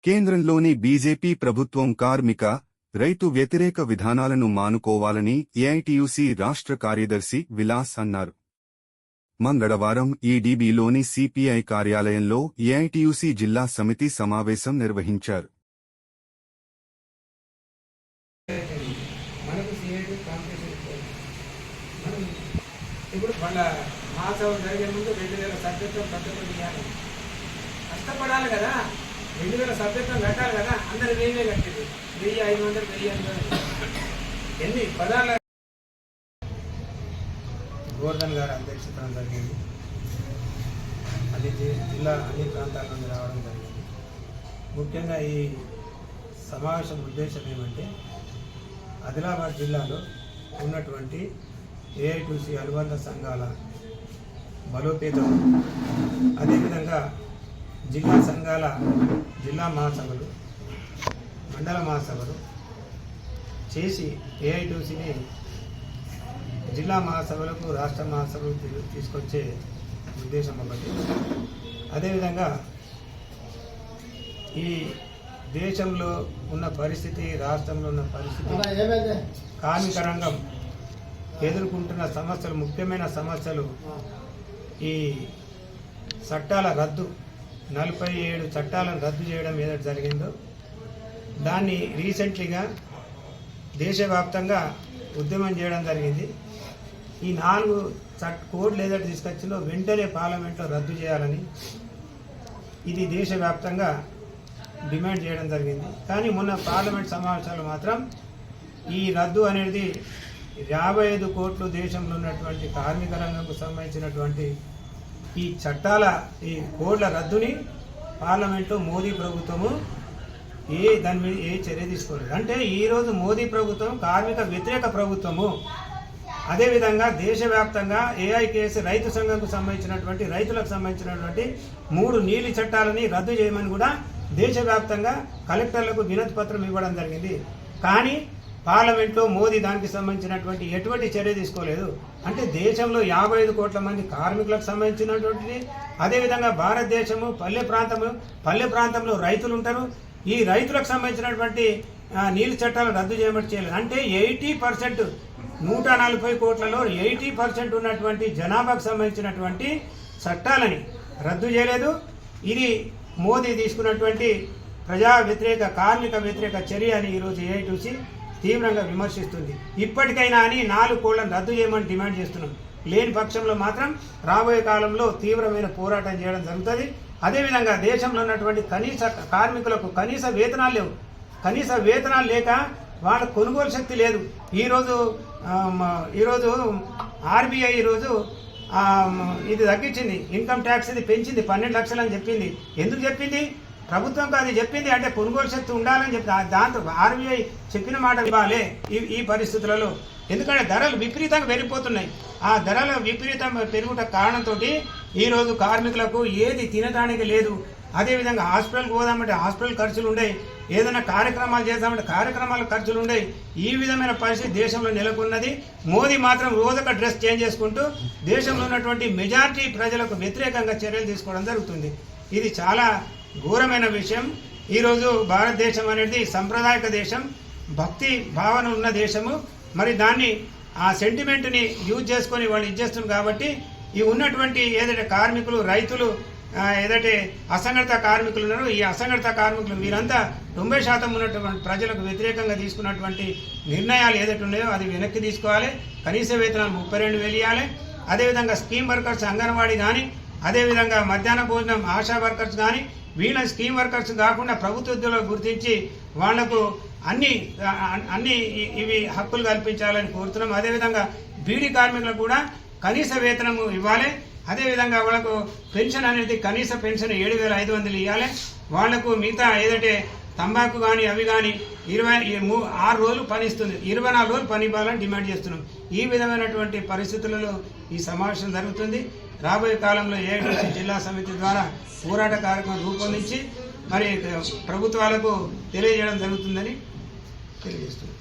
కేంద్రంలోని బీజేపీ ప్రభుత్వం కార్మిక, రైతు వ్యతిరేక విధానాలను మానుకోవాలని ఏఐటీయూసీ రాష్ట్ర కార్యదర్శి విలాస్ అన్నారు. మంగళవారం ఈడీబీలోని సిపిఐ కార్యాలయంలో ఏఐటీయూసీ జిల్లా సమితి సమావేశం నిర్వహించారు. కష్టపడాలి కదా, 2000 సభ్యత్వం కట్టాలి కదా, అందరు 1000 కట్టింది, 1500 1500 ఎన్ని పదాల గోవర్ధన్ గారి అధ్యక్షత జరిగింది. అది జిల్లా అన్ని ప్రాంతాల నుండి రావడం జరిగింది. ముఖ్యంగా ఈ సమావేశం ఉద్దేశం ఏమంటే ఆదిలాబాద్ జిల్లాలో ఉన్నటువంటి ఏఐటీయూసీ అనుబంధ సంఘాల బలోపేతం, అదేవిధంగా జిల్లా సంఘాల జిల్లా మహాసభలు, మండల మహాసభలు చేసి ఏఐటీయూసీని జిల్లా మహాసభలకు రాష్ట్ర మహాసభలకు తీసుకొచ్చే ఉద్దేశం ఒకటి. అదేవిధంగా ఈ దేశంలో ఉన్న పరిస్థితి, రాష్ట్రంలో ఉన్న పరిస్థితి, కార్మిక రంగం ఎదుర్కొంటున్న సమస్యలు, ముఖ్యమైన సమస్యలు ఈ చట్టాల రద్దు, 47 చట్టాలను రద్దు చేయడం ఏదైతే జరిగిందో దాన్ని రీసెంట్లీగా దేశవ్యాప్తంగా ఉద్యమం చేయడం జరిగింది. ఈ 4 కోడ్లు ఏదైతే తీసుకొచ్చిందో వెంటనే పార్లమెంట్లో రద్దు చేయాలని ఇది దేశవ్యాప్తంగా డిమాండ్ చేయడం జరిగింది. కానీ మొన్న పార్లమెంట్ సమావేశాలు మాత్రం ఈ రద్దు అనేది 55 కోట్లు దేశంలో ఉన్నటువంటి కార్మిక రంగంకు సంబంధించినటువంటి ఈ చట్టాల, ఈ కోడ్ల రద్దుని పార్లమెంట్లో మోదీ ప్రభుత్వము దాని మీద ఏ చర్య తీసుకోలేదు. అంటే ఈరోజు మోదీ ప్రభుత్వం కార్మిక వ్యతిరేక ప్రభుత్వము. అదేవిధంగా దేశవ్యాప్తంగా ఏఐకేఎస్ రైతు సంఘంకు సంబంధించినటువంటి, రైతులకు సంబంధించినటువంటి 3 నీలి చట్టాలని రద్దు చేయమని కూడా దేశవ్యాప్తంగా కలెక్టర్లకు వినతి పత్రం ఇవ్వడం జరిగింది. కానీ పార్లమెంట్లో మోదీ దానికి సంబంధించినటువంటి ఎటువంటి చర్య తీసుకోలేదు. అంటే దేశంలో 55 కోట్ల మంది కార్మికులకు సంబంధించినటువంటిది, అదేవిధంగా భారతదేశము పల్లె ప్రాంతంలో రైతులు ఉంటారు. ఈ రైతులకు సంబంధించినటువంటి నీళ్ళ చట్టాలు రద్దు చేయమని చేయలేదు. అంటే 80%, 140 కోట్లలో 80% ఉన్నటువంటి జనాభాకు సంబంధించినటువంటి చట్టాలని రద్దు చేయలేదు. ఇది మోదీ తీసుకున్నటువంటి ప్రజా వ్యతిరేక, కార్మిక వ్యతిరేక చర్య అని ఈరోజు ఏఐటీయూసీ తీవ్రంగా విమర్శిస్తుంది. ఇప్పటికైనా అని 4 కోళ్లను రద్దు చేయమని డిమాండ్ చేస్తున్నాం. లేని పక్షంలో మాత్రం రాబోయే కాలంలో తీవ్రమైన పోరాటం చేయడం జరుగుతుంది. అదేవిధంగా దేశంలో ఉన్నటువంటి కనీస కార్మికులకు కనీస వేతనాలు లేవు. కనీస వేతనాలు లేక వాళ్ళ కొనుగోలు శక్తి లేదు. ఈరోజు ఆర్బీఐ ఈరోజు ఇది తగ్గించింది, ఇన్కమ్ ట్యాక్స్ ఇది పెంచింది, 12 లక్షలు అని చెప్పింది. ఎందుకు చెప్పింది? ప్రభుత్వం అది చెప్పింది అంటే కొనుగోలు శక్తి ఉండాలని చెప్పి దాంతో ఆర్బీఐ చెప్పిన మాట ఇవ్వాలి ఈ పరిస్థితులలో. ఎందుకంటే ధరలు విపరీతంగా పెరిగిపోతున్నాయి. ఆ ధరల విపరీతం పెరుగుట కారణంతో ఈరోజు కార్మికులకు ఏది తినడానికి లేదు. అదేవిధంగా హాస్పిటల్కి పోదామంటే హాస్పిటల్ ఖర్చులు ఉండేవి, ఏదైనా కార్యక్రమాలు చేద్దామంటే కార్యక్రమాల ఖర్చులు ఉండేవి. ఈ విధమైన పరిస్థితి దేశంలో నెలకొన్నది. మోదీ మాత్రం రోజొక డ్రెస్ చేంజ్ చేసుకుంటూ దేశంలో ఉన్నటువంటి మెజారిటీ ప్రజలకు వ్యతిరేకంగా చర్యలు తీసుకోవడం జరుగుతుంది. ఇది చాలా ఘోరమైన విషయం. ఈరోజు భారతదేశం అనేది సంప్రదాయక దేశం, భక్తి భావన ఉన్న దేశము. మరి దాన్ని ఆ సెంటిమెంట్ని యూజ్ చేసుకొని వాళ్ళు ఇచ్చేస్తున్నారు. కాబట్టి ఈ ఉన్నటువంటి ఏదైతే కార్మికులు, రైతులు, ఏదైతే అసంఘటిత కార్మికులు ఉన్నారో ఈ అసంఘటిత కార్మికులు వీరంతా 90% ఉన్నటువంటి ప్రజలకు వ్యతిరేకంగా తీసుకున్నటువంటి నిర్ణయాలు ఏదైతే ఉన్నాయో అది వెనక్కి తీసుకోవాలి. కనీస వేతనాలు 32,000 ఇవ్వాలి. అదేవిధంగా స్కీమ్ వర్కర్స్, అంగన్వాడీ కానీ, అదేవిధంగా మధ్యాహ్న భోజనం ఆశా వర్కర్స్ కానీ, వీళ్ళ స్కీమ్ వర్కర్స్ కాకుండా ప్రభుత్వ ఉద్యోగులకు గుర్తించి వాళ్లకు అన్ని ఇవి హక్కులు కల్పించాలని కోరుతున్నాం. అదేవిధంగా బీడీ కార్మికులకు కూడా కనీస వేతనం ఇవ్వాలి. అదేవిధంగా వాళ్ళకు పెన్షన్ అనేది కనీస పెన్షన్ 7,500 ఇవ్వాలి. వాళ్లకు మిగతా ఏదైతే తంబాకు కానీ అవి కానీ 26 రోజులు పని ఇస్తుంది, 24 రోజులు పని ఇవ్వాలని డిమాండ్ చేస్తున్నాం. ఈ విధమైనటువంటి పరిస్థితులలో ఈ సమావేశం జరుగుతుంది. రాబోయే కాలంలో ఏఐటీయూసీ జిల్లా సమితి ద్వారా పోరాట కార్యక్రమం రూపొందించి మరి ప్రభుత్వాలకు తెలియజేయడం జరుగుతుందని తెలియజేస్తున్నాం.